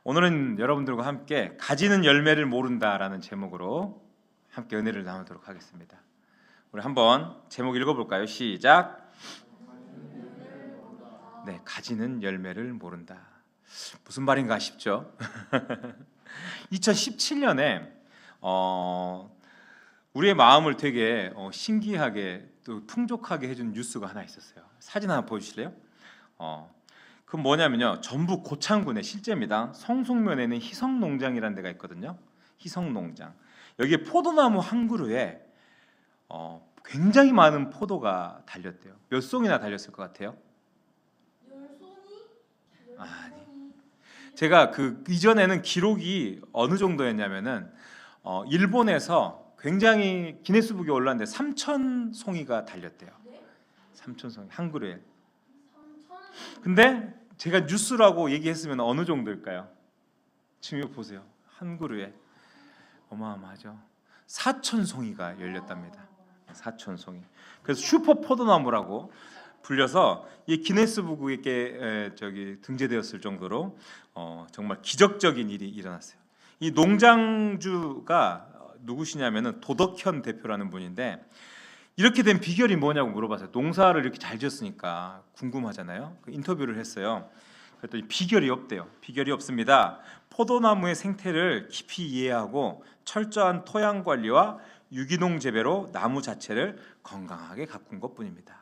오늘은 여러분들과 함께 가지는 열매를 모른다라는 제목으로 함께 은혜를 나누도록 하겠습니다. 우리 한번 제목 읽어볼까요? 시작. 네, 가지는 열매를 모른다. 무슨 말인가 싶죠? 2017년에 우리의 마음을 되게 신기하게 또 풍족하게 해준 뉴스가 하나 있었어요. 사진 하나 보여주실래요? 그건 뭐냐면요, 전북 고창군의 실제입니다. 성송면에는 희성농장이라는 데가 있거든요. 희성농장. 여기에 포도나무 한 그루에 굉장히 많은 포도가 달렸대요. 몇 송이나 달렸을 것 같아요? 10송이? 아니, 제가 그 이전에는 기록이 어느 정도였냐면은 일본에서 굉장히 기네스북에 올랐는데 3,000송이가 달렸대요. 네? 3,000송이 한 그루에. 3,000? 근데 제가 뉴스라고 얘기했으면 어느 정도일까요? 지금 이거 보세요. 한 그루에 어마어마하죠. 4,000송이가 열렸답니다. 4,000송이. 그래서 슈퍼 포도나무라고 불려서 이 기네스북에 등재되었을 정도로 정말 기적적인 일이 일어났어요. 이 농장주가 누구시냐면은 도덕현 대표라는 분인데, 이렇게 된 비결이 뭐냐고 물어봤어요. 농사를 이렇게 잘 지었으니까 궁금하잖아요. 그 인터뷰를 했어요. 그랬더니 비결이 없대요. 비결이 없습니다. 포도나무의 생태를 깊이 이해하고 철저한 토양 관리와 유기농 재배로 나무 자체를 건강하게 가꾼 것뿐입니다.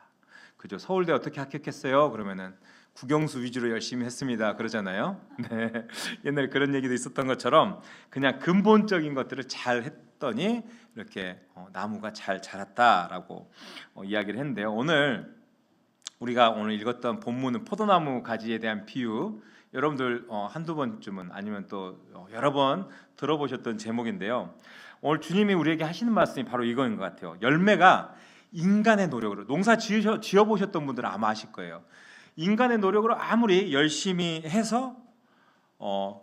그죠? 서울대 어떻게 합격했어요? 그러면은 국영수 위주로 열심히 했습니다. 그러잖아요. 네. 옛날에 그런 얘기도 있었던 것처럼 그냥 근본적인 것들을 잘 했더니 이렇게 나무가 잘 자랐다라고 이야기를 했는데요. 우리가 오늘 읽었던 본문은 포도나무 가지에 대한 비유, 여러분들 한두 번쯤은 아니면 또 여러 번 들어보셨던 제목인데요. 오늘 주님이 우리에게 하시는 말씀이 바로 이거인 것 같아요. 열매가 인간의 노력으로, 농사 지어보셨던 분들은 아마 아실 거예요. 인간의 노력으로 아무리 열심히 해서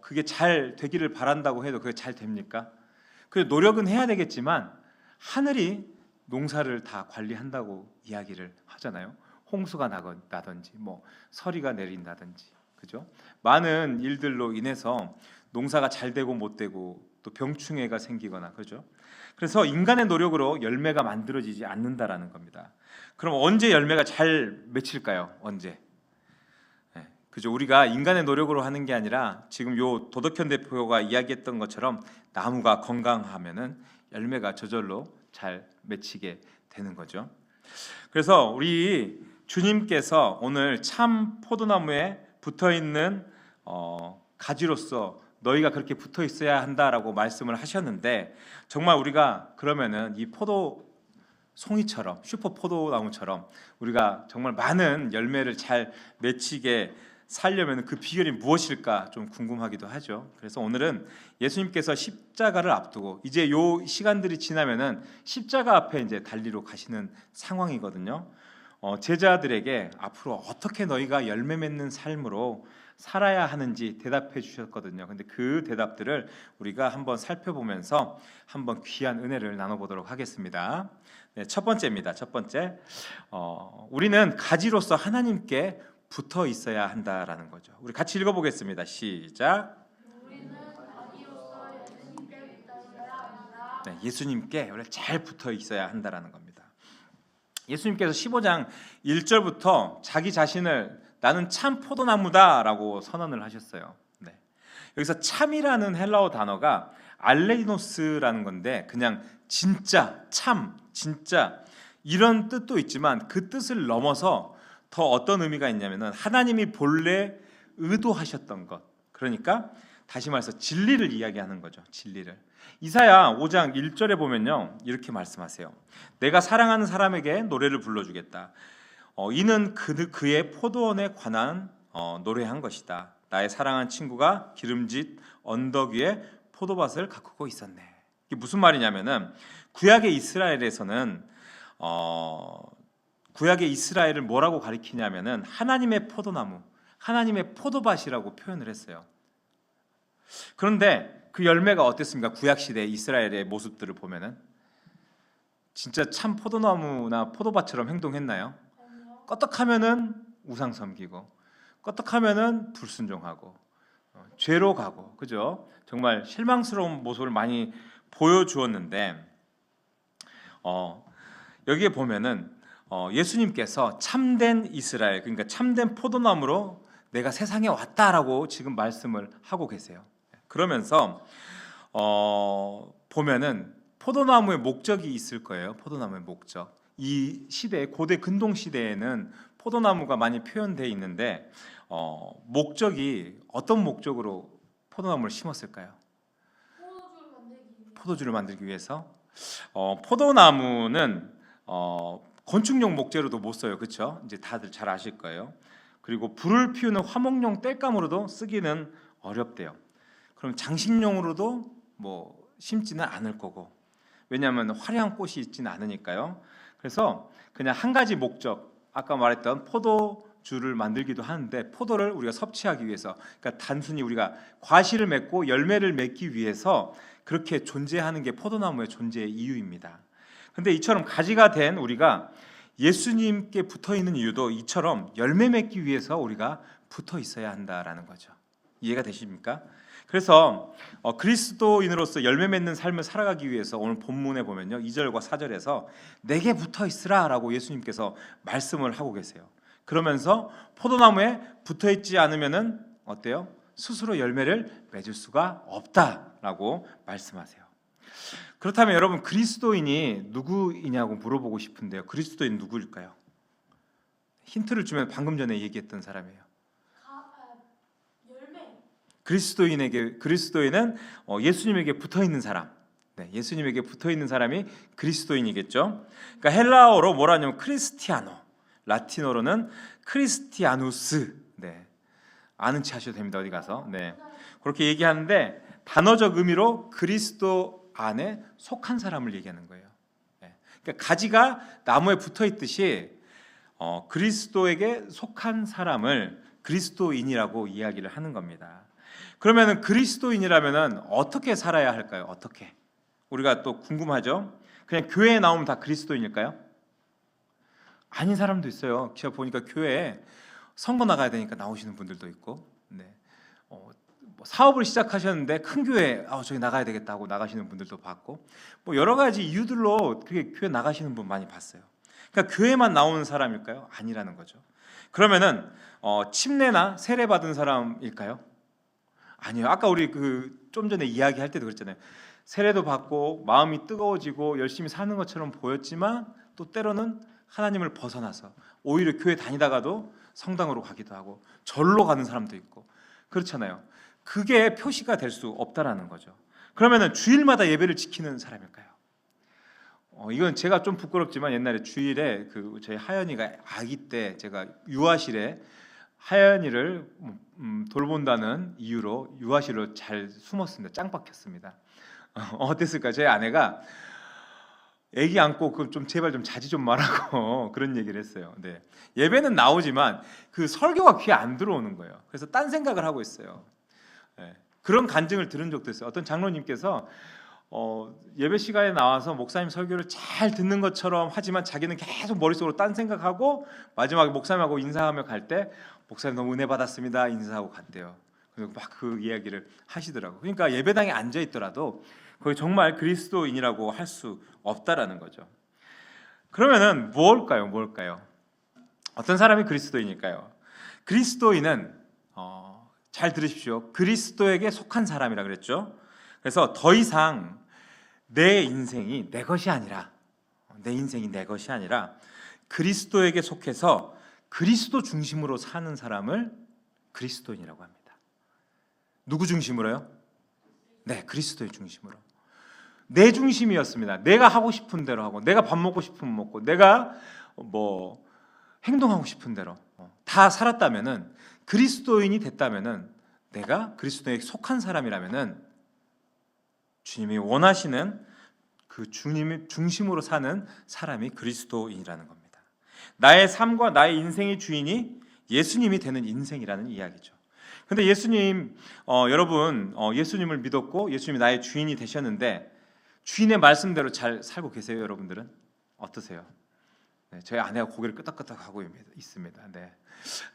그게 잘 되기를 바란다고 해도 그게 잘 됩니까? 그 노력은 해야 되겠지만 하늘이 농사를 다 관리한다고 이야기를 하잖아요. 홍수가 나든지 뭐 서리가 내린다든지, 그죠? 많은 일들로 인해서 농사가 잘 되고 못 되고 또 병충해가 생기거나, 그죠? 그래서 인간의 노력으로 열매가 만들어지지 않는다라는 겁니다. 그럼 언제 열매가 잘 맺힐까요? 언제? 네, 그죠? 우리가 인간의 노력으로 하는 게 아니라 지금 요 도덕현 대표가 이야기했던 것처럼 나무가 건강하면은 열매가 저절로 잘 맺히게 되는 거죠. 그래서 우리 주님께서 오늘 참 포도나무에 붙어 있는 가지로서 너희가 그렇게 붙어 있어야 한다라고 말씀을 하셨는데, 정말 우리가 그러면은 이 포도 송이처럼, 슈퍼 포도나무처럼 우리가 정말 많은 열매를 잘 맺히게 살려면 그 비결이 무엇일까 좀 궁금하기도 하죠. 그래서 오늘은 예수님께서 십자가를 앞두고 이제 요 시간들이 지나면은 십자가 앞에 이제 달리러 가시는 상황이거든요. 제자들에게 앞으로 어떻게 너희가 열매 맺는 삶으로 살아야 하는지 대답해 주셨거든요. 근데 그 대답들을 우리가 한번 살펴보면서 한번 귀한 은혜를 나눠보도록 하겠습니다. 네, 첫 번째입니다. 첫 번째, 우리는 가지로서 하나님께 붙어 있어야 한다라는 거죠. 우리 같이 읽어보겠습니다. 시작. 우리는 가지로서 예수님께 붙어 있어야 합니다. 네, 예수님께 원래 잘 붙어 있어야 한다라는 겁니다. 예수님께서 15장 1절부터 자기 자신을 나는 참 포도나무다라고 선언을 하셨어요. 네. 여기서 참이라는 헬라어 단어가 알레이노스라는 건데, 그냥 진짜, 참, 진짜 이런 뜻도 있지만 그 뜻을 넘어서 더 어떤 의미가 있냐면은 하나님이 본래 의도하셨던 것, 그러니까 다시 말해서 진리를 이야기하는 거죠. 진리를. 이사야 5장 1절에 보면요, 이렇게 말씀하세요. 내가 사랑하는 사람에게 노래를 불러주겠다. 이는 그의 포도원에 관한 노래한 것이다. 나의 사랑한 친구가 기름진 언덕 위에 포도밭을 가꾸고 있었네. 이게 무슨 말이냐면은 구약의 이스라엘에서는 구약의 이스라엘을 뭐라고 가리키냐면은 하나님의 포도나무, 하나님의 포도밭이라고 표현을 했어요. 그런데 그 열매가 어땠습니까? 구약 시대 이스라엘의 모습들을 보면은 진짜 참 포도나무나 포도밭처럼 행동했나요? 아니요. 껐떡하면은 우상 섬기고, 껐떡하면은 불순종하고, 죄로 가고, 그죠? 정말 실망스러운 모습을 많이 보여주었는데, 여기에 보면은 예수님께서 참된 이스라엘, 그러니까 참된 포도나무로 내가 세상에 왔다라고 지금 말씀을 하고 계세요. 그러면서 보면은 포도나무의 목적이 있을 거예요. 포도나무의 목적. 이 시대, 고대 근동 시대에는 포도나무가 많이 표현되어 있는데 목적이 어떤 목적으로 포도나무를 심었을까요? 포도주를 만들기 위해서. 포도나무는 건축용 목재로도 못 써요, 그렇죠? 이제 다들 잘 아실 거예요. 그리고 불을 피우는 화목용 땔감으로도 쓰기는 어렵대요. 그럼 장식용으로도 뭐 심지는 않을 거고, 왜냐하면 화려한 꽃이 있지는 않으니까요. 그래서 그냥 한 가지 목적, 아까 말했던 포도주를 만들기도 하는데 포도를 우리가 섭취하기 위해서, 그러니까 단순히 우리가 과실을 맺고 열매를 맺기 위해서 그렇게 존재하는 게 포도나무의 존재의 이유입니다. 근데 이처럼 가지가 된 우리가 예수님께 붙어 있는 이유도 이처럼 열매 맺기 위해서 우리가 붙어 있어야 한다라는 거죠. 이해가 되십니까? 그래서 그리스도인으로서 열매 맺는 삶을 살아가기 위해서 오늘 본문에 보면요, 2절과 4절에서 내게 붙어 있으라라고 예수님께서 말씀을 하고 계세요. 그러면서 포도나무에 붙어 있지 않으면은 어때요? 스스로 열매를 맺을 수가 없다라고 말씀하세요. 그렇다면 여러분, 그리스도인이 누구이냐고 물어보고 싶은데요. 그리스도인 누구일까요? 힌트를 주면 방금 전에 얘기했던 사람이에요. 그리스도인은 예수님에게 붙어 있는 사람. 네, 예수님에게 붙어 있는 사람이 그리스도인이겠죠. 그러니까 헬라어로 뭐라냐면 크리스티아노, 라틴어로는 크리스티아누스. 네, 아는 체 하셔도 됩니다. 어디 가서. 네, 그렇게 얘기하는데 단어적 의미로 그리스도 안에 속한 사람을 얘기하는 거예요. 네, 그러니까 가지가 나무에 붙어 있듯이 그리스도에게 속한 사람을 그리스도인이라고 이야기를 하는 겁니다. 그러면은 그리스도인이라면은 어떻게 살아야 할까요? 어떻게? 우리가 또 궁금하죠? 그냥 교회에 나오면 다 그리스도인일까요? 아닌 사람도 있어요. 제가 보니까 교회에 선거 나가야 되니까 나오시는 분들도 있고, 네. 뭐 사업을 시작하셨는데 큰 교회 저기 나가야 되겠다 하고 나가시는 분들도 봤고, 뭐 여러 가지 이유들로 그렇게 교회 나가시는 분 많이 봤어요. 그러니까 교회만 나오는 사람일까요? 아니라는 거죠. 그러면은 침례나 세례 받은 사람일까요? 아니요. 아까 우리 좀 전에 이야기할 때도 그랬잖아요. 세례도 받고 마음이 뜨거워지고 열심히 사는 것처럼 보였지만 또 때로는 하나님을 벗어나서 오히려 교회 다니다가도 성당으로 가기도 하고 절로 가는 사람도 있고 그렇잖아요. 그게 표시가 될 수 없다라는 거죠. 그러면은 주일마다 예배를 지키는 사람일까요? 이건 제가 좀 부끄럽지만 옛날에 주일에 저희 하연이가 아기 때 제가 유아실에 하연이를 돌본다는 이유로 유아실로 잘 숨었습니다. 짱 박혔습니다. 어땠을까? 제 아내가 애기 안고 좀 제발 좀 자지 좀 말라고 그런 얘기를 했어요. 네. 예배는 나오지만 그 설교가 귀에 안 들어오는 거예요. 그래서 딴 생각을 하고 있어요. 네. 그런 간증을 들은 적도 있어요. 어떤 장로님께서 예배 시간에 나와서 목사님 설교를 잘 듣는 것처럼 하지만 자기는 계속 머릿속으로 딴 생각하고 마지막에 목사님하고 인사하며 갈 때 목사님 너무 은혜 받았습니다 인사하고 갔대요. 그리고 막 그 이야기를 하시더라고요. 그러니까 예배당에 앉아 있더라도 거기 정말 그리스도인이라고 할 수 없다라는 거죠. 그러면은 뭘까요? 어떤 사람이 그리스도인일까요? 그리스도인은 잘 들으십시오. 그리스도에게 속한 사람이라 그랬죠. 그래서 더 이상 내 인생이 내 것이 아니라 그리스도에게 속해서 그리스도 중심으로 사는 사람을 그리스도인이라고 합니다. 누구 중심으로요? 네, 그리스도의 중심으로. 내 중심이었습니다. 내가 하고 싶은 대로 하고, 내가 밥 먹고 싶으면 먹고, 내가 뭐 행동하고 싶은 대로 다 살았다면은, 그리스도인이 됐다면은, 내가 그리스도에게 속한 사람이라면은 주님이 원하시는 그 주님의 중심으로 사는 사람이 그리스도인이라는 겁니다. 나의 삶과 나의 인생의 주인이 예수님이 되는 인생이라는 이야기죠. 근데 예수님, 여러분 예수님을 믿었고 예수님이 나의 주인이 되셨는데 주인의 말씀대로 잘 살고 계세요? 여러분들은 어떠세요? 네, 저희 아내가 고개를 끄덕끄덕 하고 있습니다. 네.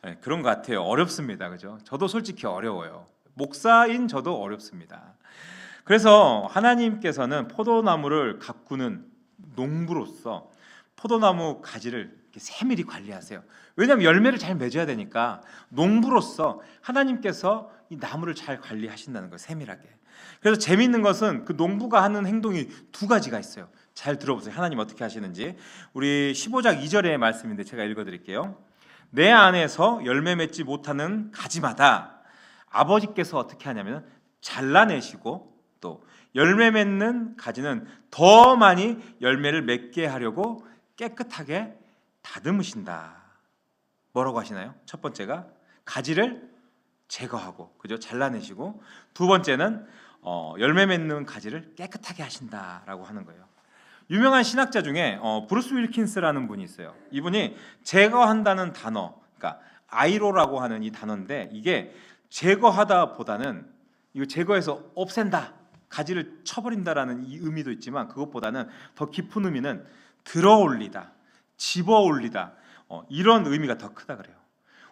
네, 그런 것 같아요. 어렵습니다, 그죠? 저도 솔직히 어려워요. 목사인 저도 어렵습니다. 그래서 하나님께서는 포도나무를 가꾸는 농부로서 포도나무 가지를 이렇게 세밀히 관리하세요. 왜냐하면 열매를 잘 맺어야 되니까 농부로서 하나님께서 이 나무를 잘 관리하신다는 거예요. 세밀하게. 그래서 재미있는 것은 그 농부가 하는 행동이 두 가지가 있어요. 잘 들어보세요. 하나님 어떻게 하시는지. 우리 15장 2절의 말씀인데 제가 읽어드릴게요. 내 안에서 열매 맺지 못하는 가지마다 아버지께서 어떻게 하냐면 잘라내시고 또 열매 맺는 가지는 더 많이 열매를 맺게 하려고 깨끗하게 다듬으신다. 뭐라고 하시나요? 첫 번째가 가지를 제거하고, 그죠? 잘라내시고, 두 번째는 열매 맺는 가지를 깨끗하게 하신다라고 하는 거예요. 유명한 신학자 중에 브루스 윌킨스라는 분이 있어요. 이분이 제거한다는 단어, 그러니까 아이로라고 하는 이 단어인데, 이게 제거하다보다는 이거 제거해서 없앤다, 가지를 쳐버린다라는 이 의미도 있지만, 그것보다는 더 깊은 의미는 들어올리다, 집어올리다, 이런 의미가 더 크다 그래요.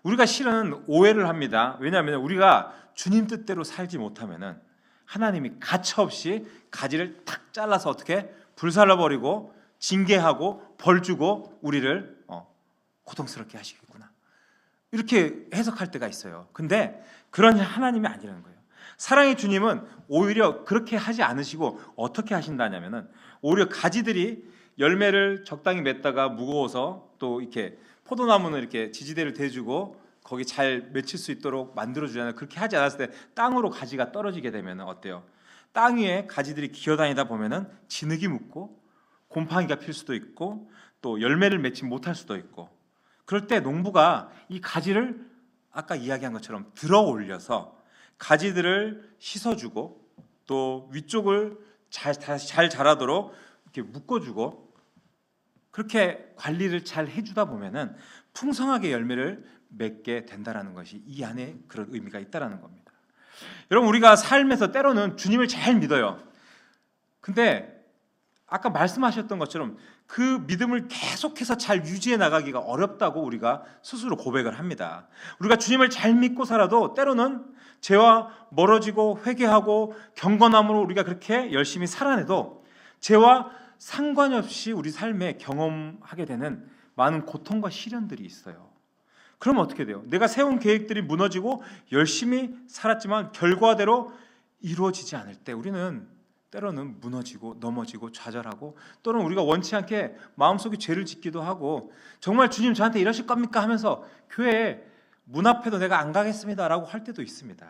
우리가 실은 오해를 합니다. 왜냐하면 우리가 주님 뜻대로 살지 못하면은 하나님이 가차없이 가지를 탁 잘라서 어떻게 불살라버리고 징계하고 벌주고 우리를 고통스럽게 하시겠구나, 이렇게 해석할 때가 있어요. 근데 그런 하나님이 아니라는 거예요. 사랑의 주님은 오히려 그렇게 하지 않으시고 어떻게 하신다냐면은 오히려 가지들이 열매를 적당히 맺다가 무거워서 또 이렇게 포도나무는 이렇게 지지대를 대주고 거기 잘 맺힐 수 있도록 만들어주잖아요. 그렇게 하지 않았을 때 땅으로 가지가 떨어지게 되면 어때요? 땅 위에 가지들이 기어다니다 보면은 진흙이 묻고 곰팡이가 필 수도 있고 또 열매를 맺지 못할 수도 있고, 그럴 때 농부가 이 가지를 아까 이야기한 것처럼 들어 올려서 가지들을 씻어주고 또 위쪽을 잘 자라도록 이렇게 묶어주고 그렇게 관리를 잘 해주다 보면은 풍성하게 열매를 맺게 된다라는 것이 이 안에 그런 의미가 있다라는 겁니다. 여러분, 우리가 삶에서 때로는 주님을 잘 믿어요. 근데 아까 말씀하셨던 것처럼 그 믿음을 계속해서 잘 유지해 나가기가 어렵다고 우리가 스스로 고백을 합니다. 우리가 주님을 잘 믿고 살아도 때로는 죄와 멀어지고 회개하고 경건함으로 우리가 그렇게 열심히 살아내도 죄와 상관이 없이 우리 삶에 경험하게 되는 많은 고통과 시련들이 있어요. 그러면 어떻게 돼요? 내가 세운 계획들이 무너지고 열심히 살았지만 결과대로 이루어지지 않을 때 우리는 때로는 무너지고 넘어지고 좌절하고, 또는 우리가 원치 않게 마음속에 죄를 짓기도 하고 정말 주님 저한테 이러실 겁니까 하면서 교회 문 앞에도 내가 안 가겠습니다라고 할 때도 있습니다.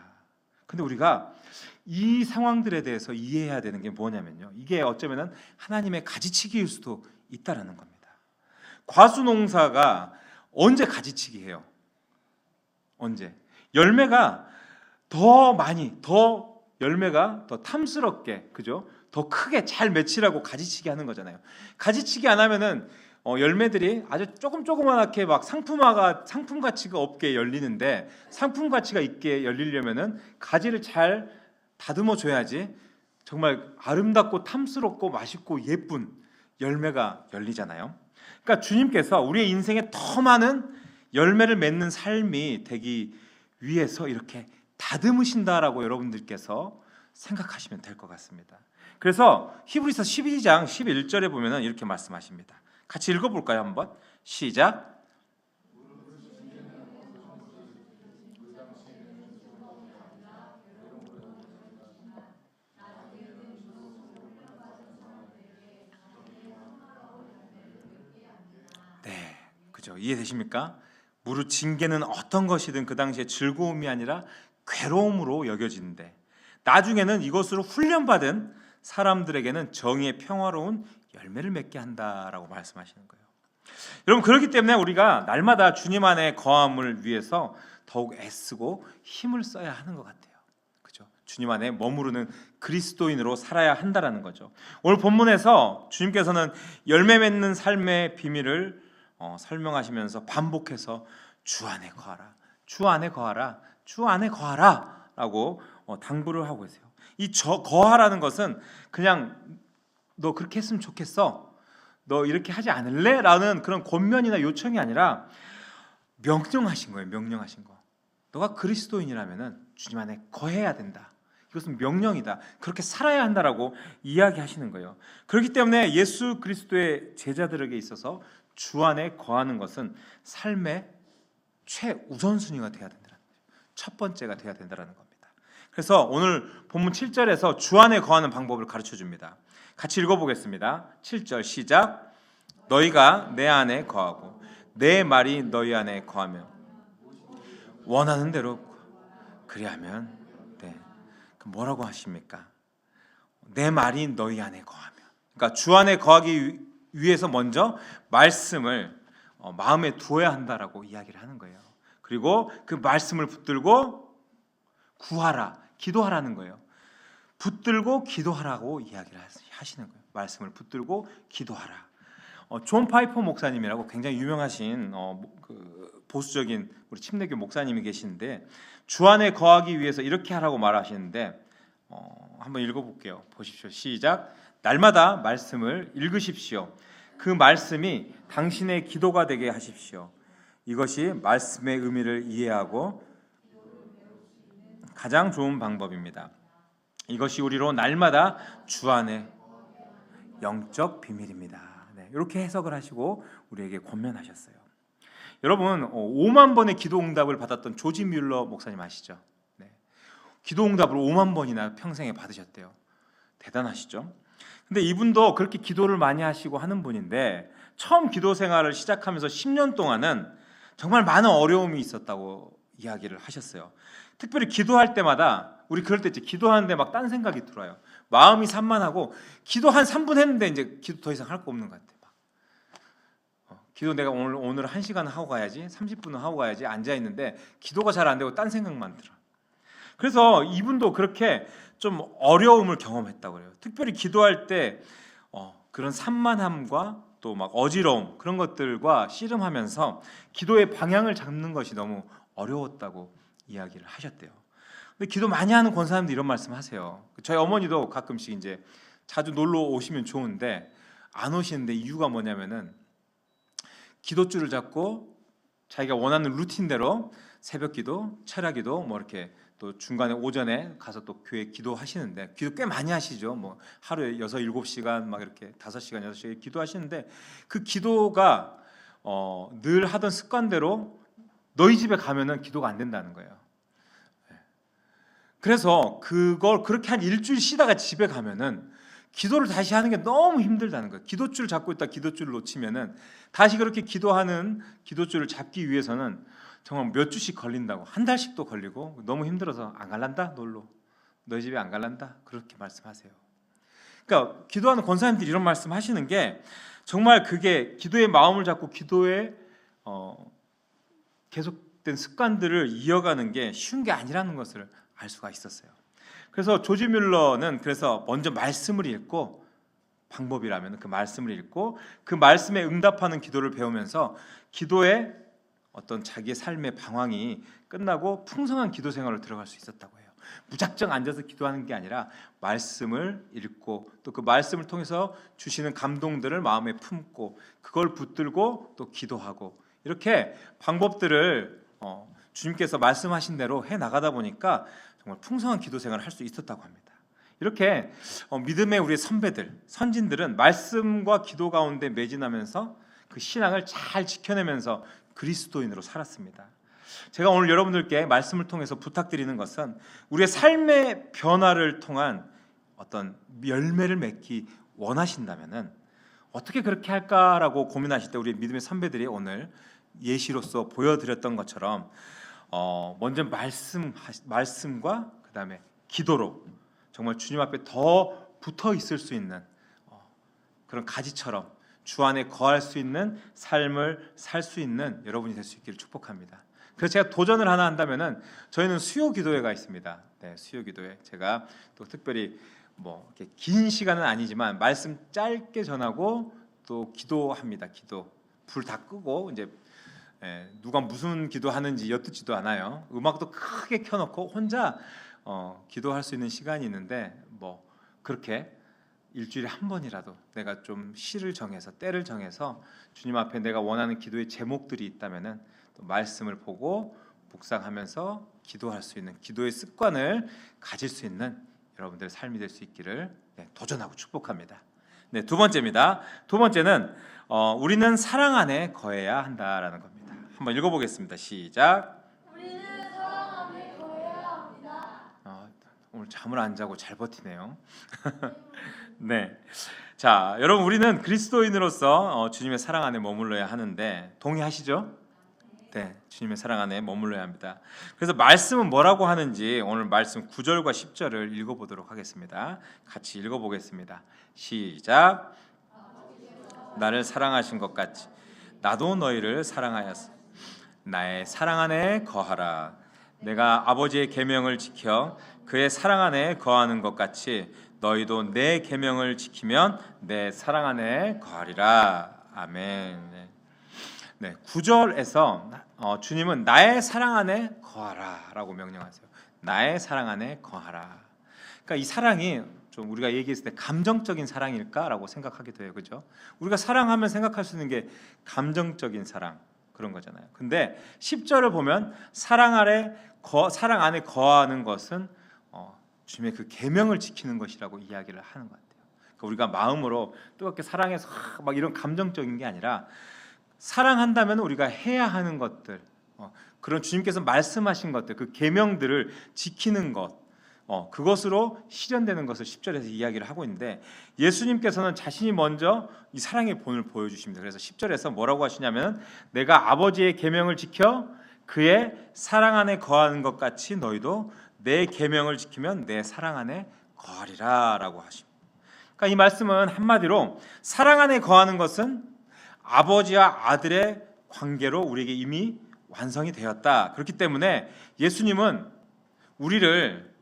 근데 우리가 이 상황들에 대해서 이해해야 되는 게 뭐냐면요, 이게 어쩌면은 하나님의 가지치기일 수도 있다라는 겁니다. 과수농사가 언제 가지치기 해요? 언제? 열매가 더 많이, 더 열매가 더 탐스럽게, 그죠? 더 크게 잘 맺히라고 가지치기 하는 거잖아요. 가지치기 안 하면은 열매들이 아주 조그맣게 막 상품 가치가 없게 열리는데, 상품 가치가 있게 열리려면은 가지를 잘 다듬어 줘야지 정말 아름답고 탐스럽고 맛있고 예쁜 열매가 열리잖아요. 그러니까 주님께서 우리의 인생에 더 많은 열매를 맺는 삶이 되기 위해서 이렇게 다듬으신다라고 여러분들께서 생각하시면 될 것 같습니다. 그래서 히브리서 12장 11절에 보면은 이렇게 말씀하십니다. 같이 읽어볼까요? 한번 시작. 네, 그죠? 이해되십니까? 무릇 징계는 어떤 것이든 그 당시에 즐거움이 아니라 괴로움으로 여겨지는데 나중에는 이것으로 훈련받은 사람들에게는 정의의 평화로운 열매를 맺게 한다라고 말씀하시는 거예요. 여러분, 그렇기 때문에 우리가 날마다 주님 안에 거함을 위해서 더욱 애쓰고 힘을 써야 하는 것 같아요. 그죠? 주님 안에 머무르는 그리스도인으로 살아야 한다라는 거죠. 오늘 본문에서 주님께서는 열매 맺는 삶의 비밀을 설명하시면서 반복해서 주 안에 거하라, 주 안에 거하라, 주 안에 거하라 라고 당부를 하고 계세요. 이 거하라는 것은 그냥 너 그렇게 했으면 좋겠어, 너 이렇게 하지 않을래? 라는 그런 권면이나 요청이 아니라 명령하신 거예요. 명령하신 거. 너가 그리스도인이라면은 주님 안에 거해야 된다. 이것은 명령이다. 그렇게 살아야 한다라고 이야기하시는 거예요. 그렇기 때문에 예수 그리스도의 제자들에게 있어서 주 안에 거하는 것은 삶의 최우선순위가 돼야 된다는 거예요. 첫 번째가 돼야 된다는 겁니다. 그래서 오늘 본문 7절에서 주 안에 거하는 방법을 가르쳐 줍니다. 같이 읽어보겠습니다. 7절 시작. 너희가 내 안에 거하고 내 말이 너희 안에 거하면 원하는 대로 그리하면 네. 뭐라고 하십니까? 내 말이 너희 안에 거하면. 그러니까 주 안에 거하기 위해서 먼저 말씀을 마음에 두어야 한다라고 이야기를 하는 거예요. 그리고 그 말씀을 붙들고 구하라, 기도하라는 거예요. 붙들고 기도하라고 이야기를 하시는 거예요. 말씀을 붙들고 기도하라. 존 파이퍼 목사님이라고 굉장히 유명하신 그 보수적인 우리 침례교 목사님이 계시는데 주 안에 거하기 위해서 이렇게 하라고 말하시는데 한번 읽어볼게요. 보십시오. 시작. 날마다 말씀을 읽으십시오. 그 말씀이 당신의 기도가 되게 하십시오. 이것이 말씀의 의미를 이해하고 가장 좋은 방법입니다. 이것이 우리로 날마다 주 안에 영적 비밀입니다. 네, 이렇게 해석을 하시고 우리에게 권면하셨어요. 여러분 5만 번의 기도 응답을 받았던 조지 뮬러 목사님 아시죠? 네, 기도 응답을 5만 번이나 평생에 받으셨대요. 대단하시죠? 근데 이분도 그렇게 기도를 많이 하시고 하는 분인데 처음 기도 생활을 시작하면서 10년 동안은 정말 많은 어려움이 있었다고 이야기를 하셨어요. 특별히 기도할 때마다 우리 그럴 때 있지, 기도하는데 막 딴 생각이 들어요. 마음이 산만하고 기도 한 3분 했는데 이제 기도 더 이상 할 거 없는 것 같아. 기도 내가 오늘 1시간 하고 가야지, 30분은 하고 가야지 앉아 있는데 기도가 잘 안 되고 딴 생각만 들어. 그래서 이분도 그렇게 좀 어려움을 경험했다고 그래요. 특별히 기도할 때 그런 산만함과 또 막 어지러움 그런 것들과 씨름하면서 기도의 방향을 잡는 것이 너무 어려웠다고 이야기를 하셨대요. 근데 기도 많이 하는 권사님도 이런 말씀하세요. 저희 어머니도 가끔씩 이제 자주 놀러 오시면 좋은데 안 오시는데 이유가 뭐냐면은 기도줄을 잡고 자기가 원하는 루틴대로 새벽기도, 철야기도 뭐 이렇게 또 중간에 오전에 가서 또 교회 기도하시는데 기도 꽤 많이 하시죠. 뭐 하루에 6, 7시간 막 이렇게 5시간, 6시간 기도하시는데 그 기도가 늘 하던 습관대로 너희 집에 가면은 기도가 안 된다는 거예요. 그래서 그걸 그렇게 한 일주일 쉬다가 집에 가면은 기도를 다시 하는 게 너무 힘들다는 거예요. 기도줄 잡고 있다 기도줄을 놓치면은 다시 그렇게 기도하는 기도줄을 잡기 위해서는 정말 몇 주씩 걸린다고, 한 달씩도 걸리고 너무 힘들어서 안 갈란다 놀러, 너희 집에 안 갈란다 그렇게 말씀하세요. 그러니까 기도하는 권사님들이 이런 말씀하시는 게 정말 그게 기도의 마음을 잡고 기도에 계속된 습관들을 이어가는 게 쉬운 게 아니라는 것을 알 수가 있었어요. 그래서 조지 뮬러는 그래서 먼저 말씀을 읽고, 방법이라면 그 말씀을 읽고 그 말씀에 응답하는 기도를 배우면서 기도의 어떤 자기의 삶의 방황이 끝나고 풍성한 기도 생활을 들어갈 수 있었다고 해요. 무작정 앉아서 기도하는 게 아니라 말씀을 읽고 또 그 말씀을 통해서 주시는 감동들을 마음에 품고 그걸 붙들고 또 기도하고, 이렇게 방법들을 주님께서 말씀하신 대로 해 나가다 보니까 정말 풍성한 기도 생활을 할 수 있었다고 합니다. 이렇게 믿음의 우리 선배들, 선진들은 말씀과 기도 가운데 매진하면서 그 신앙을 잘 지켜내면서 그리스도인으로 살았습니다. 제가 오늘 여러분들께 말씀을 통해서 부탁드리는 것은 우리의 삶의 변화를 통한 어떤 열매를 맺기 원하신다면은 어떻게 그렇게 할까라고 고민하실 때 우리 믿음의 선배들이 오늘 예시로서 보여드렸던 것처럼 먼저 말씀과 그 다음에 기도로 정말 주님 앞에 더 붙어 있을 수 있는 그런 가지처럼 주 안에 거할 수 있는 삶을 살 수 있는 여러분이 될 수 있기를 축복합니다. 그래서 제가 도전을 하나 한다면은 저희는 수요 기도회가 있습니다. 네, 수요 기도회. 제가 또 특별히 뭐 이렇게 긴 시간은 아니지만 말씀 짧게 전하고 또 기도합니다. 기도 불 다 끄고 이제 누가 무슨 기도하는지 엿듣지도 않아요. 음악도 크게 켜놓고 혼자 기도할 수 있는 시간이 있는데 뭐 그렇게 일주일에 한 번이라도 내가 좀 시를 정해서 때를 정해서 주님 앞에 내가 원하는 기도의 제목들이 있다면은 또 말씀을 보고 묵상하면서 기도할 수 있는 기도의 습관을 가질 수 있는 여러분들의 삶이 될 수 있기를 도전하고 축복합니다. 네, 두 번째입니다. 두 번째는 우리는 사랑 안에 거해야 한다라는 겁니다. 한번 읽어보겠습니다. 시작. 우리는 사랑 안에 거해야 합니다. 오늘 잠을 안 자고 잘 버티네요. 네, 자 여러분 우리는 그리스도인으로서 주님의 사랑 안에 머물러야 하는데 동의하시죠? 네, 주님의 사랑 안에 머물러야 합니다. 그래서 말씀은 뭐라고 하는지 오늘 말씀 9절과 10절을 읽어보도록 하겠습니다. 같이 읽어보겠습니다. 시작. 나를 사랑하신 것 같이 나도 너희를 사랑하였어. 나의 사랑 안에 거하라. 내가 아버지의 계명을 지켜 그의 사랑 안에 거하는 것 같이 너희도 내 계명을 지키면 내 사랑 안에 거하리라. 아멘. 네, 9절에서 주님은 나의 사랑 안에 거하라라고 명령하세요. 나의 사랑 안에 거하라. 그러니까 이 사랑이 좀 우리가 얘기했을 때 감정적인 사랑일까라고 생각하기도 해요, 그죠? 우리가 사랑하면 생각할 수 있는 게 감정적인 사랑 그런 거잖아요. 근데 10절을 보면 사랑 안에 거하는 것은 주님의 그 계명을 지키는 것이라고 이야기를 하는 것 같아요. 그러니까 우리가 마음으로 뜨겁게 사랑해서 막 이런 감정적인 게 아니라 사랑한다면 우리가 해야 하는 것들, 그런 주님께서 말씀하신 것들, 그 계명들을 지키는 것, 그것으로 실현되는 것을 10절에서 이야기를 하고 있는데 예수님께서는 자신이 먼저 이 사랑의 본을 보여주십니다. 그래서 10절에서 뭐라고 하시냐면 내가 아버지의 계명을 지켜 그의 사랑 안에 거하는 것 같이 너희도 내 계명을 지키면 내 사랑 안에 거하리라 라고 하십니다. 그러니까 이 말씀은 한마디로 사랑 안에 거하는 것은 아버지와 아들의 관계로 우리에게 이미 완성이 되었다. 그렇기 때문에 예수님은 우리를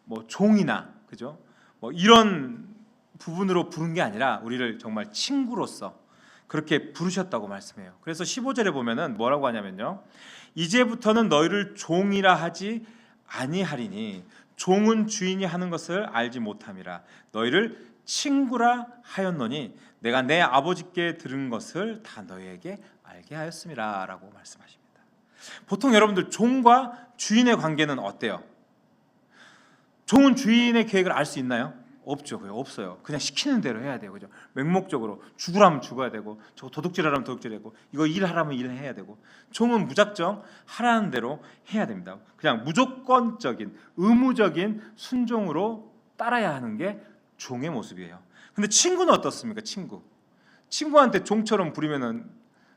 뭐 종이나 그죠? 뭐 이런 부분으로 부른 게 아니라 우리를 정말 친구로서 그렇게 부르셨다고 말씀해요. 그래서 15절에 보면은 뭐라고 하냐면요. 이제부터는 너희를 종이라 하지 아니하리니 종은 주인이 하는 것을 알지 못함이라 너희를 친구라 하였노니 내가 내 아버지께 들은 것을 다 너희에게 알게 하였음이라 라고 말씀하십니다. 보통 여러분들 종과 주인의 관계는 어때요? 종은 주인의 계획을 알 수 있나요? 없죠. 그게 없어요. 그냥 시키는 대로 해야 돼요. 그죠? 맹목적으로 죽으라면 죽어야 되고 저거 도둑질하라면 도둑질해야 되고 이거 일하라면 일해야 되고 종은 무작정 하라는 대로 해야 됩니다. 그냥 무조건적인 의무적인 순종으로 따라야 하는 게 종의 모습이에요. 근데 친구는 어떻습니까? 친구한테 종처럼 부리면은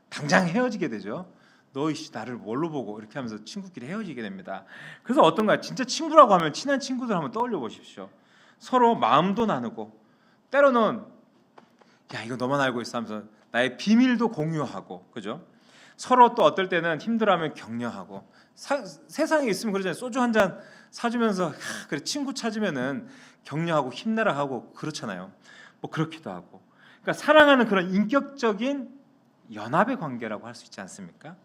당장 헤어지게 되죠. 너 이씨 나를 뭘로 보고 이렇게 하면서 친구끼리 헤어지게 됩니다. 그래서 어떤가요? 진짜 친구라고 하면 친한 친구들 한번 떠올려 보십시오. 서로 마음도 나누고 때로는 야 이거 너만 알고 있어 하면서 나의 비밀도 공유하고 그죠? 서로 또 어떨 때는 힘들어하면 격려하고 세상에 있으면 그러잖아요. 소주 한 잔 사주면서 그래 친구 찾으면은 격려하고 힘내라 하고 그렇잖아요. 뭐 그렇기도 하고 그러니까 사랑하는 그런 인격적인 연합의 관계라고 할 수 있지 않습니까?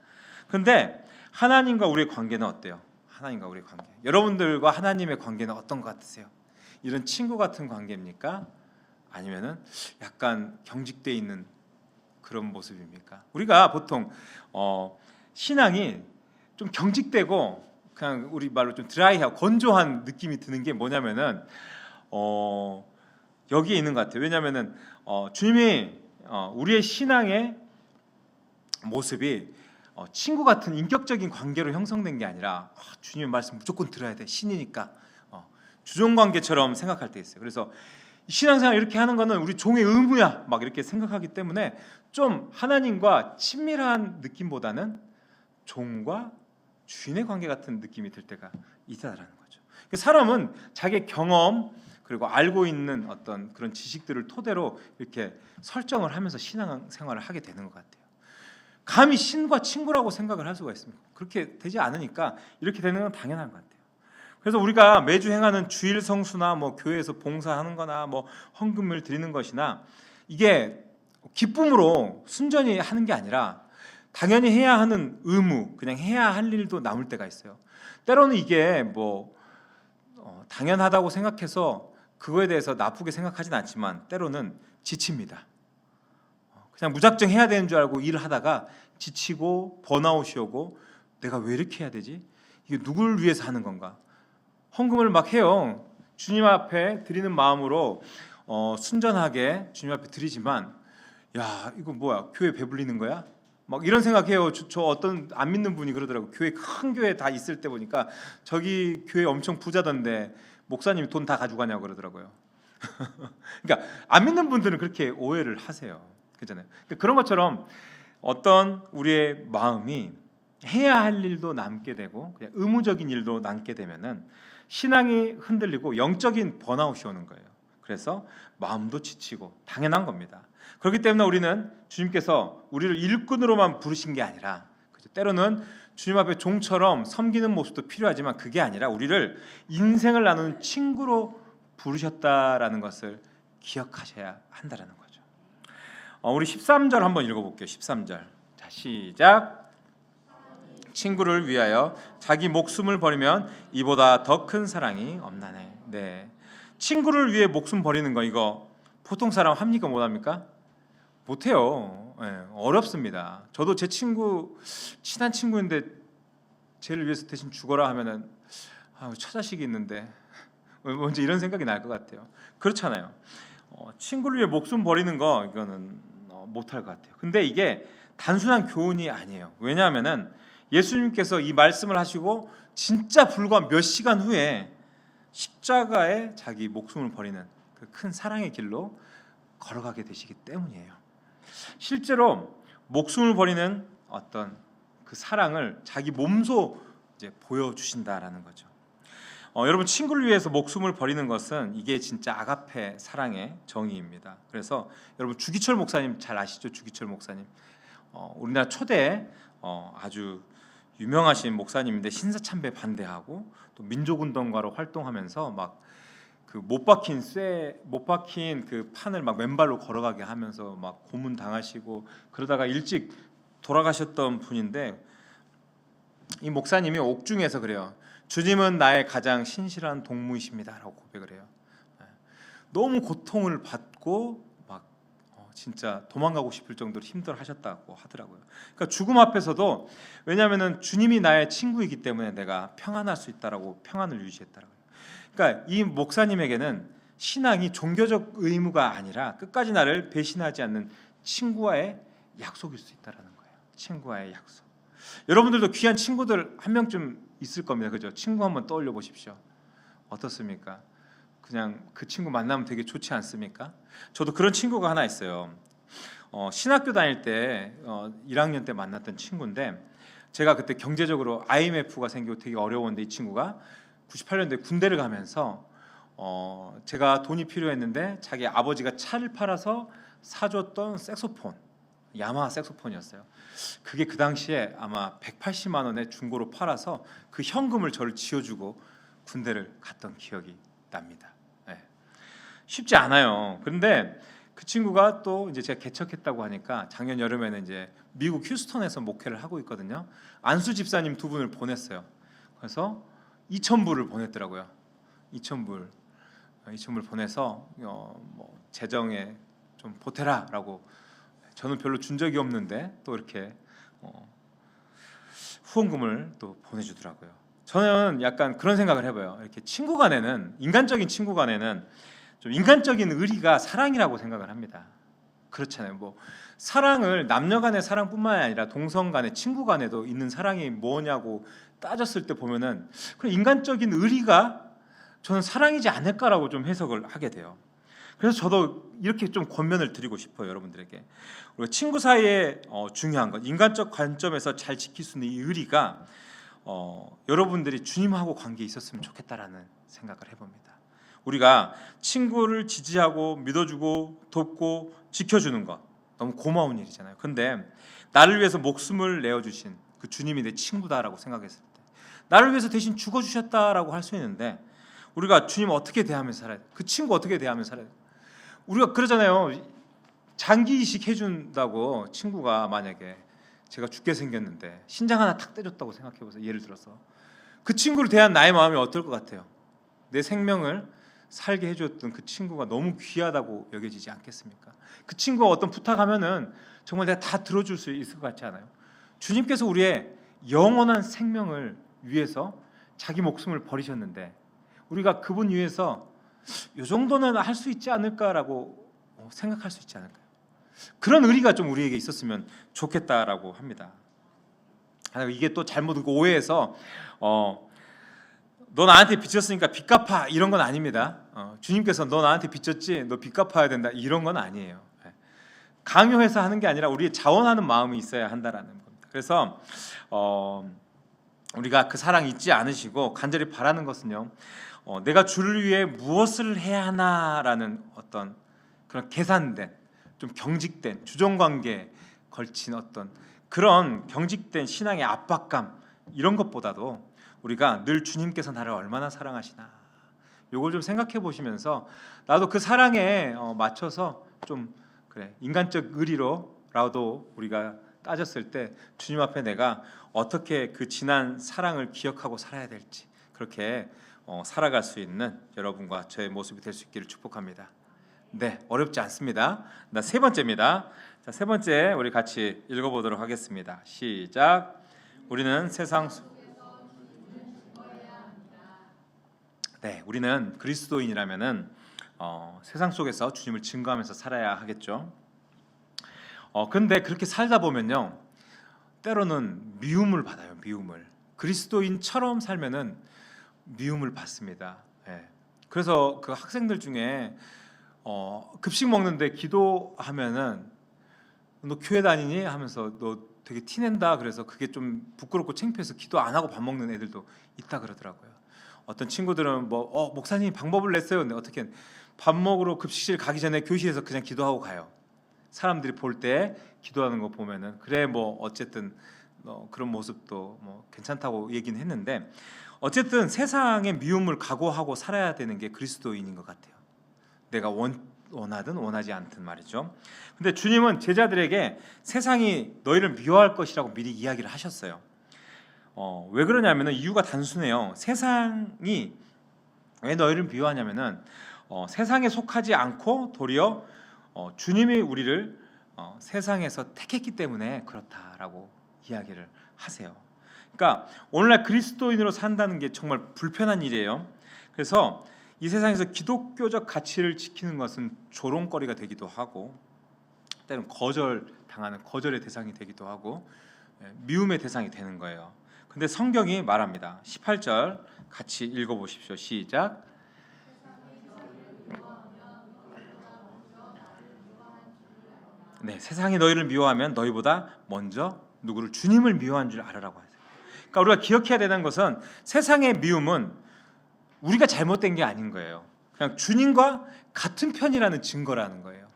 근데 하나님과 우리의 관계는 어때요? 하나님과 우리의 관계 여러분들과 하나님의 관계는 어떤 것 같으세요? 이런 친구 같은 관계입니까? 아니면은 약간 경직돼 있는 그런 모습입니까? 우리가 보통 신앙이 좀 경직되고 그냥 우리 말로 좀 드라이하고 건조한 느낌이 드는 게 뭐냐면은 여기에 있는 것 같아요. 왜냐하면은 주님이 우리의 신앙의 모습이 친구 같은 인격적인 관계로 형성된 게 아니라 주님의 말씀 무조건 들어야 돼 신이니까 주종 관계처럼 생각할 때 있어요. 그래서 신앙생활 이렇게 하는 거는 우리 종의 의무야 막 이렇게 생각하기 때문에 좀 하나님과 친밀한 느낌보다는 종과 주인의 관계 같은 느낌이 들 때가 있다라는 거죠. 사람은 자기 경험 그리고 알고 있는 어떤 그런 지식들을 토대로 이렇게 설정을 하면서 신앙생활을 하게 되는 것 같아요. 감히 신과 친구라고 생각을 할 수가 있습니다. 그렇게 되지 않으니까 이렇게 되는 건 당연한 것 같아요. 그래서 우리가 매주 행하는 주일 성수나 뭐 교회에서 봉사하는 거나 뭐 헌금을 드리는 것이나 이게 기쁨으로 순전히 하는 게 아니라 당연히 해야 하는 의무, 그냥 해야 할 일도 남을 때가 있어요. 때로는 이게 뭐 당연하다고 생각해서 그거에 대해서 나쁘게 생각하진 않지만 때로는 지칩니다. 그냥 무작정 해야 되는 줄 알고 일을 하다가 지치고 번아웃이 오고 내가 왜 이렇게 해야 되지? 이게 누굴 위해서 하는 건가? 헌금을 막 해요. 주님 앞에 드리는 마음으로 순전하게 주님 앞에 드리지만, 야 이거 뭐야, 교회 배불리는 거야? 막 이런 생각해요. 저 어떤 안 믿는 분이 그러더라고. 교회, 큰 교회 다 있을 때 보니까 저기 교회 엄청 부자던데 목사님이 돈 다 가져가냐고 그러더라고요. 그러니까 안 믿는 분들은 그렇게 오해를 하세요. 그렇잖아요. 그러니까 그런 것처럼 어떤 우리의 마음이 해야 할 일도 남게 되고 그냥 의무적인 일도 남게 되면은 신앙이 흔들리고 영적인 번아웃이 오는 거예요. 그래서 마음도 지치고 당연한 겁니다. 그렇기 때문에 우리는 주님께서 우리를 일꾼으로만 부르신 게 아니라, 때로는 주님 앞에 종처럼 섬기는 모습도 필요하지만 그게 아니라 우리를 인생을 나누는 친구로 부르셨다라는 것을 기억하셔야 한다라는 거죠. 우리 13절 한번 읽어볼게요. 13절. 자, 시작. 친구를 위하여 자기 목숨을 버리면 이보다 더 큰 사랑이 없나네. 네, 친구를 위해 목숨 버리는 거, 이거 보통 사람 합니까? 못합니까? 못해요. 네, 어렵습니다. 저도 제 친구, 친한 친구인데 쟤를 위해서 대신 죽어라 하면은 처자식이 있는데 먼저 이런 생각이 날 것 같아요. 그렇잖아요. 친구를 위해 목숨 버리는 거, 이거는 못할 것 같아요. 근데 이게 단순한 교훈이 아니에요. 왜냐하면은 예수님께서 이 말씀을 하시고 진짜 불과 몇 시간 후에 십자가에 자기 목숨을 버리는 그 큰 사랑의 길로 걸어가게 되시기 때문이에요. 실제로 목숨을 버리는 어떤 그 사랑을 자기 몸소 이제 보여주신다라는 거죠. 여러분, 친구를 위해서 목숨을 버리는 것은 이게 진짜 아가페 사랑의 정의입니다. 그래서 여러분, 주기철 목사님 잘 아시죠? 주기철 목사님, 우리나라 초대 아주 유명하신 목사님인데 신사참배 반대하고 또 민족운동가로 활동하면서 막 그 못 박힌 그 판을 막 맨발로 걸어가게 하면서 막 고문 당하시고 그러다가 일찍 돌아가셨던 분인데, 이 목사님이 옥중에서 그래요. 주님은 나의 가장 신실한 동무이십니다라고 고백을 해요. 너무 고통을 받고 막 진짜 도망가고 싶을 정도로 힘들어하셨다고 하더라고요. 그러니까 죽음 앞에서도, 왜냐하면은 주님이 나의 친구이기 때문에 내가 평안할 수 있다라고 평안을 유지했다라고요. 그러니까 이 목사님에게는 신앙이 종교적 의무가 아니라 끝까지 나를 배신하지 않는 친구와의 약속일 수 있다라는 거예요. 친구와의 약속. 여러분들도 귀한 친구들 한 명쯤 있을 겁니다. 그죠? 친구 한번 떠올려 보십시오. 어떻습니까? 그냥 그 친구 만나면 되게 좋지 않습니까? 저도 그런 친구가 하나 있어요. 신학교 다닐 때 1학년 때 만났던 친구인데, 제가 그때 경제적으로 IMF가 생기고 되게 어려웠는데 이 친구가 98년도에 군대를 가면서 제가 돈이 필요했는데 자기 아버지가 차를 팔아서 사줬던 색소폰, 야마하 색소폰이었어요. 그게 그 당시에 아마 180만 원에 중고로 팔아서 그 현금을 저를 지어주고 군대를 갔던 기억이 납니다. 네. 쉽지 않아요. 그런데 그 친구가 또 이제 제가 개척했다고 하니까 작년 여름에는 이제 미국 휴스턴에서 목회를 하고 있거든요. 안수 집사님 두 분을 보냈어요. 그래서 2,000불을 보냈더라고요. 2,000불 보내서 뭐 재정에 좀 보태라라고. 저는 별로 준 적이 없는데 또 이렇게 후원금을 또 보내주더라고요. 저는 약간 그런 생각을 해봐요. 이렇게 친구 간에는, 인간적인 친구 간에는 좀 인간적인 의리가 사랑이라고 생각을 합니다. 그렇잖아요. 뭐 사랑을 남녀 간의 사랑뿐만 아니라 동성 간의 친구 간에도 있는 사랑이 뭐냐고 따졌을 때 보면은 그 인간적인 의리가 저는 사랑이지 않을까라고 좀 해석을 하게 돼요. 그래서 저도 이렇게 좀 권면을 드리고 싶어요, 여러분들에게. 우리가 친구 사이에 중요한 것, 인간적 관점에서 잘 지킬 수 있는 이 의리가 여러분들이 주님하고 관계에 있었으면 좋겠다라는 생각을 해봅니다. 우리가 친구를 지지하고 믿어주고 돕고 지켜주는 것 너무 고마운 일이잖아요. 근데 나를 위해서 목숨을 내어주신 그 주님이 내 친구다라고 생각했을 때, 나를 위해서 대신 죽어주셨다라고 할 수 있는데, 우리가 주님 어떻게 대하면서 살아야 돼? 그 친구 어떻게 대하면서 살아야 돼? 우리가 그러잖아요. 장기 이식 해준다고 친구가 만약에 제가 죽게 생겼는데 신장 하나 탁 때렸다고 생각해보세요. 예를 들어서 그 친구를 대한 나의 마음이 어떨 것 같아요? 내 생명을 살게 해줬던 그 친구가 너무 귀하다고 여겨지지 않겠습니까? 그 친구가 어떤 부탁하면은 정말 내가 다 들어줄 수 있을 것 같지 않아요? 주님께서 우리의 영원한 생명을 위해서 자기 목숨을 버리셨는데 우리가 그분 위해서 이 정도는 할 수 있지 않을까라고 생각할 수 있지 않을까요? 그런 의리가 좀 우리에게 있었으면 좋겠다라고 합니다. 이게 또 잘못 오해해서 너 나한테 빚졌으니까 빚 갚아 이런 건 아닙니다. 주님께서 너 나한테 빚졌지 너 빚 갚아야 된다 이런 건 아니에요. 강요해서 하는 게 아니라 우리의 자원하는 마음이 있어야 한다라는 겁니다. 그래서 우리가 그 사랑 잊지 않으시고 간절히 바라는 것은요, 내가 주를 위해 무엇을 해야 하나라는 어떤 그런 계산된 좀 경직된 주종관계에 걸친 어떤 그런 경직된 신앙의 압박감 이런 것보다도 우리가 늘 주님께서 나를 얼마나 사랑하시나 요걸 좀 생각해 보시면서 나도 그 사랑에 맞춰서 좀 그래 인간적 의리로라도 우리가 따졌을 때 주님 앞에 내가 어떻게 그 지난 사랑을 기억하고 살아야 될지 그렇게 살아갈 수 있는 여러분과 저의 모습이 될 수 있기를 축복합니다. 네, 어렵지 않습니다. 세 번째입니다. 자, 세 번째 우리 같이 읽어보도록 하겠습니다. 시작. 우리는 우리는 그리스도인이라면은 세상 속에서 주님을 증거하면서 살아야 하겠죠. 근데 그렇게 살다 보면요, 때로는 미움을 받아요. 미움을. 그리스도인처럼 살면은 미움을 받습니다. 그래서 그 학생들 중에 급식 먹는데 기도하면은 너 교회 다니니 하면서 너 되게 티낸다 그래서 그게 좀 부끄럽고 창피해서 기도 안 하고 밥 먹는 애들도 있다 그러더라고요. 어떤 친구들은 목사님이 방법을 냈어요. 근데 어떻게 밥 먹으러 급식실 가기 전에 교실에서 그냥 기도하고 가요. 사람들이 볼 때 기도하는 거 보면은 그래 어쨌든 그런 모습도 괜찮다고 얘기는 했는데 어쨌든 세상의 미움을 각오하고 살아야 되는 게 그리스도인인 것 같아요. 내가 원하든 원하지 않든 말이죠. 근데 주님은 제자들에게 세상이 너희를 미워할 것이라고 미리 이야기를 하셨어요. 왜 그러냐면은 이유가 단순해요. 세상이 왜 너희를 미워하냐면은 세상에 속하지 않고 도리어 주님이 우리를 세상에서 택했기 때문에 그렇다라고 이야기를 하세요. 그러니까 오늘날 그리스도인으로 산다는 게 정말 불편한 일이에요. 그래서 이 세상에서 기독교적 가치를 지키는 것은 조롱거리가 되기도 하고 때로는 거절당하는 거절의 대상이 되기도 하고 미움의 대상이 되는 거예요. 근데 성경이 말합니다. 18절 같이 읽어보십시오. 시작. 네, 세상이 너희를 미워하면 너희보다 먼저 누구를 주님을 미워한 줄 알아라고 하세요. 그러니까 우리가 기억해야 되는 것은 세상의 미움은 우리가 잘못된 게 아닌 거예요. 그냥 주님과 같은 편이라는 증거라는 거예요.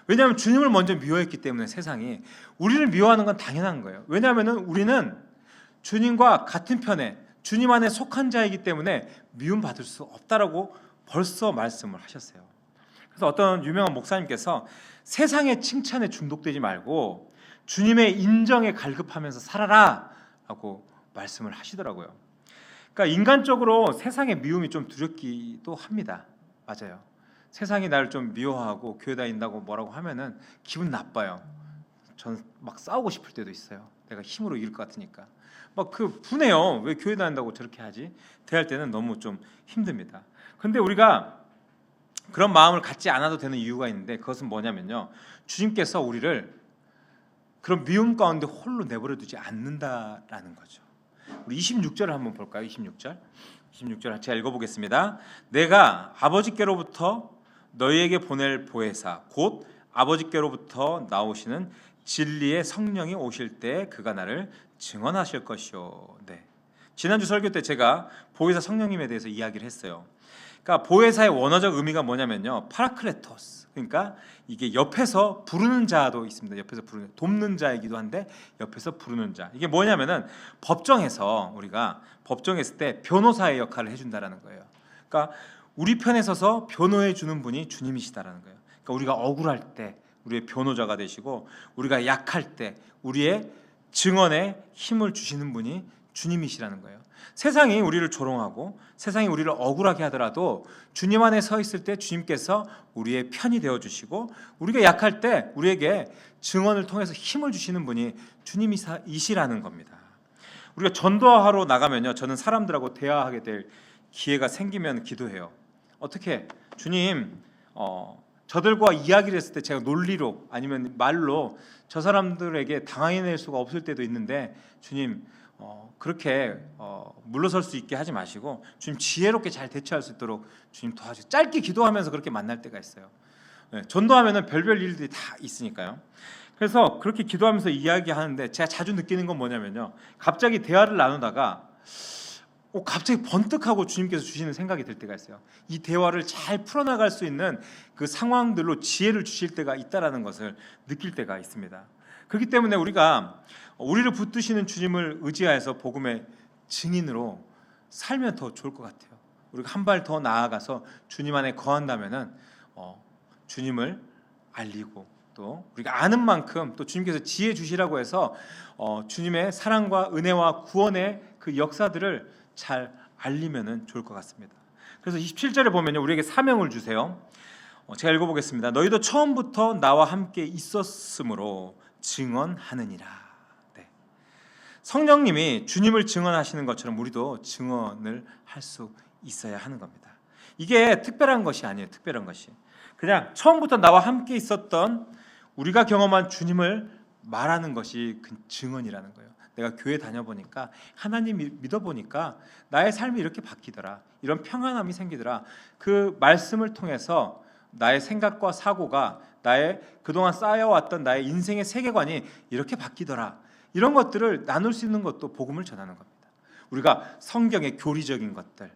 왜냐하면 주님을 먼저 미워했기 때문에 세상이 우리를 미워하는 건 당연한 거예요. 왜냐하면 우리는 주님과 같은 편에 주님 안에 속한 자이기 때문에 미움받을 수 없다라고 벌써 말씀을 하셨어요. 그래서 어떤 유명한 목사님께서 세상의 칭찬에 중독되지 말고 주님의 인정에 갈급하면서 살아라 라고 말씀을 하시더라고요. 그러니까 인간적으로 세상의 미움이 좀 두렵기도 합니다. 맞아요. 세상이 나를 좀 미워하고 교회 다닌다고 뭐라고 하면은 기분 나빠요. 전 막 싸우고 싶을 때도 있어요. 내가 힘으로 이길 것 같으니까 막 그 분해요. 왜 교회 다닌다고 저렇게 하지? 대할 때는 너무 좀 힘듭니다. 근데 우리가 그런 마음을 갖지 않아도 되는 이유가 있는데 그것은 뭐냐면요, 주님께서 우리를 그런 미움 가운데 홀로 내버려 두지 않는다라는 거죠. 우리 26절을 한번 볼까요? 26절 제가 읽어보겠습니다. 내가 아버지께로부터 너희에게 보낼 보혜사 곧 아버지께로부터 나오시는 진리의 성령이 오실 때 그가 나를 증언하실 것이요. 네. 지난주 설교 때 제가 보혜사 성령님에 대해서 이야기를 했어요. 그러니까 보혜사의 원어적 의미가 뭐냐면요, 파라클레토스. 그러니까 이게 옆에서 부르는 자도 있습니다. 옆에서 부르는, 돕는 자이기도 한데 옆에서 부르는 자. 이게 뭐냐면은 법정에서 우리가 법정했을 때 변호사의 역할을 해준다라는 거예요. 그러니까 우리 편에 서서 변호해 주는 분이 주님이시다라는 거예요. 그러니까 우리가 억울할 때 우리의 변호자가 되시고 우리가 약할 때 우리의 증언에 힘을 주시는 분이 주님이시라는 거예요. 세상이 우리를 조롱하고 세상이 우리를 억울하게 하더라도 주님 안에 서 있을 때 주님께서 우리의 편이 되어주시고 우리가 약할 때 우리에게 증언을 통해서 힘을 주시는 분이 주님이시라는 겁니다. 우리가 전도하러 나가면요, 저는 사람들하고 대화하게 될 기회가 생기면 기도해요. 어떻게 주님, 저들과 이야기를 했을 때 제가 논리로 아니면 말로 저 사람들에게 당해낼 수가 없을 때도 있는데 주님, 그렇게 물러설 수 있게 하지 마시고 주님 지혜롭게 잘 대처할 수 있도록 주님 도와주세요. 짧게 기도하면서 그렇게 만날 때가 있어요. 네, 전도하면은 별별 일들이 다 있으니까요. 그래서 그렇게 기도하면서 이야기하는데 제가 자주 느끼는 건 뭐냐면요, 갑자기 대화를 나누다가 갑자기 번뜩하고 주님께서 주시는 생각이 들 때가 있어요. 이 대화를 잘 풀어나갈 수 있는 그 상황들로 지혜를 주실 때가 있다라는 것을 느낄 때가 있습니다. 그렇기 때문에 우리가 우리를 붙드시는 주님을 의지하여서 복음의 증인으로 살면 더 좋을 것 같아요. 우리가 한 발 더 나아가서 주님 안에 거한다면은 주님을 알리고 또 우리가 아는 만큼 또 주님께서 지혜 주시라고 해서 주님의 사랑과 은혜와 구원의 그 역사들을 잘 알리면은 좋을 것 같습니다. 그래서 27절에 보면요, 우리에게 사명을 주세요. 제가 읽어보겠습니다. 너희도 처음부터 나와 함께 있었으므로 증언하느니라. 네. 성령님이 주님을 증언하시는 것처럼 우리도 증언을 할 수 있어야 하는 겁니다. 이게 특별한 것이 아니에요. 특별한 것이 그냥 처음부터 나와 함께 있었던 우리가 경험한 주님을 말하는 것이 그 증언이라는 거예요. 내가 교회 다녀보니까 하나님 믿어보니까 나의 삶이 이렇게 바뀌더라, 이런 평안함이 생기더라, 그 말씀을 통해서 나의 생각과 사고가, 나의 그동안 쌓여왔던 나의 인생의 세계관이 이렇게 바뀌더라, 이런 것들을 나눌 수 있는 것도 복음을 전하는 겁니다. 우리가 성경의 교리적인 것들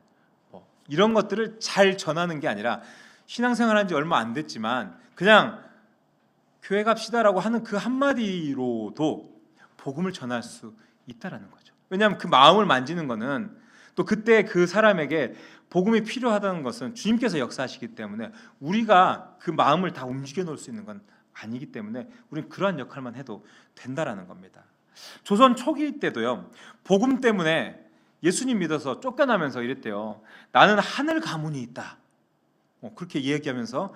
이런 것들을 잘 전하는 게 아니라 신앙생활한 지 얼마 안 됐지만 그냥 교회 갑시다라고 하는 그 한마디로도 복음을 전할 수 있다라는 거죠. 왜냐하면 그 마음을 만지는 거는 또 그때 그 사람에게 복음이 필요하다는 것은 주님께서 역사하시기 때문에 우리가 그 마음을 다 움직여 놓을 수 있는 건 아니기 때문에 우리는 그러한 역할만 해도 된다라는 겁니다. 조선 초기 때도요, 복음 때문에 예수님 믿어서 쫓겨나면서 이랬대요. 나는 하늘 가문이 있다. 그렇게 이야기하면서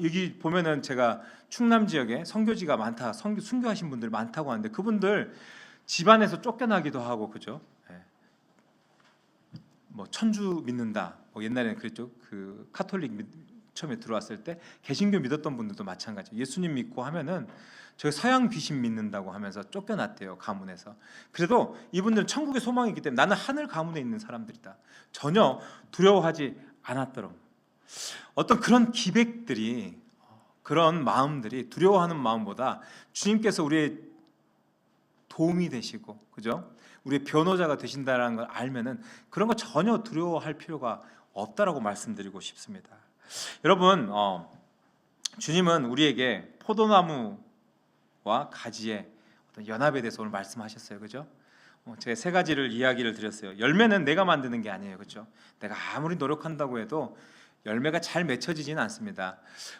여기 보면은 제가 충남 지역에 선교지가 많다, 순교하신 분들 많다고 하는데 그분들 집안에서 쫓겨나기도 하고, 그죠? 뭐 천주 믿는다. 옛날에는 그랬죠. 그 카톨릭 처음에 들어왔을 때 개신교 믿었던 분들도 마찬가지예요. 예수님 믿고 하면은 저 서양 귀신 믿는다고 하면서 쫓겨났대요, 가문에서. 그래도 이분들은 천국의 소망이 있기 때문에 나는 하늘 가문에 있는 사람들이다, 전혀 두려워하지 않았더라고요. 어떤 그런 기백들이, 그런 마음들이 두려워하는 마음보다 주님께서 우리의 도움이 되시고, 그죠? 우리의 변호자가 되신다는 걸 알면은 그런 거 전혀 두려워할 필요가 없다라고 말씀드리고 싶습니다. 여러분, 주님은 우리에게 포도나무와 가지의 어떤 연합에 대해서 오늘 말씀하셨어요, 그죠? 제가 세 가지를 이야기를 드렸어요. 열매는 내가 만드는 게 아니에요, 그죠? 내가 아무리 노력한다고 해도 열매가 잘 맺혀지지는 않습니다.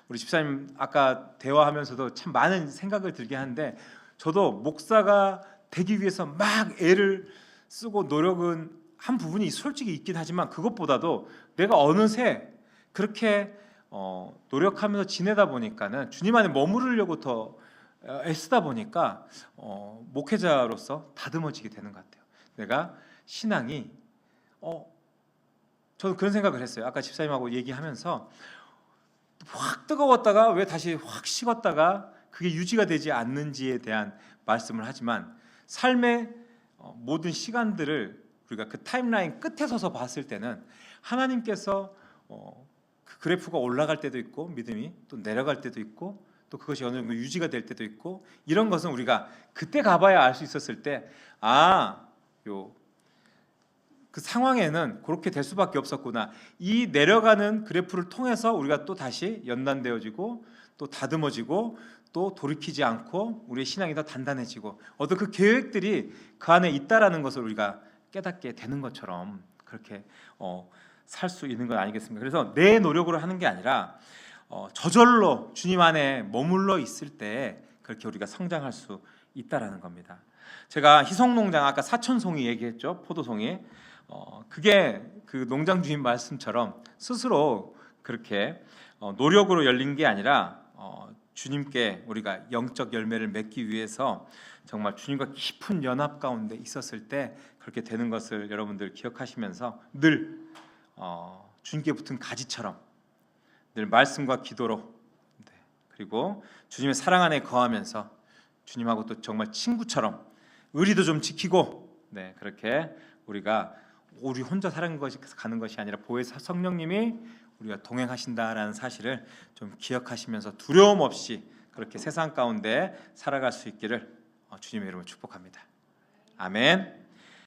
우리 집사님 아까 대화하면서도 참 많은 생각을 들게 하는데, 저도 목사가 되기 위해서 막 애를 쓰고 노력은 한 부분이 솔직히 있긴 하지만 그것보다도 내가 어느새 그렇게 노력하면서 지내다 보니까는 주님 안에 머무르려고 더 애쓰다 보니까 목회자로서 다듬어지게 되는 것 같아요. 내가 신앙이 저는 그런 생각을 했어요. 아까 집사님하고 얘기하면서 확 뜨거웠다가 왜 다시 확 식었다가 그게 유지가 되지 않는지에 대한 말씀을 하지만, 삶의 모든 시간들을 우리가 그 타임라인 끝에 서서 봤을 때는 하나님께서 그 그래프가 올라갈 때도 있고 믿음이 또 내려갈 때도 있고 또 그것이 어느 정도 유지가 될 때도 있고, 이런 것은 우리가 그때 가봐야 알 수 있었을 때 그 상황에는 그렇게 될 수밖에 없었구나, 이 내려가는 그래프를 통해서 우리가 또 다시 연단되어지고 또 다듬어지고 또 돌이키지 않고 우리의 신앙이 더 단단해지고 어떤 그 계획들이 그 안에 있다라는 것을 우리가 깨닫게 되는 것처럼 그렇게 살 수 있는 건 아니겠습니까? 그래서 내 노력으로 하는 게 아니라 저절로 주님 안에 머물러 있을 때 그렇게 우리가 성장할 수 있다라는 겁니다. 제가 희성농장 아까 사천송이 얘기했죠, 포도송이. 그게 그 농장 주인 말씀처럼 스스로 그렇게 노력으로 열린 게 아니라 주님께 우리가 영적 열매를 맺기 위해서 정말 주님과 깊은 연합 가운데 있었을 때 그렇게 되는 것을 여러분들 기억하시면서 늘 주님께 붙은 가지처럼 늘 말씀과 기도로, 그리고 주님의 사랑 안에 거하면서 주님하고 또 정말 친구처럼 의리도 좀 지키고, 그렇게 우리가 우리 혼자 가는 것이 아니라 보혜사 성령님이 우리가 동행하신다라는 사실을 좀 기억하시면서 두려움 없이 그렇게 세상 가운데 살아갈 수 있기를 주님의 이름으로 축복합니다. 아멘.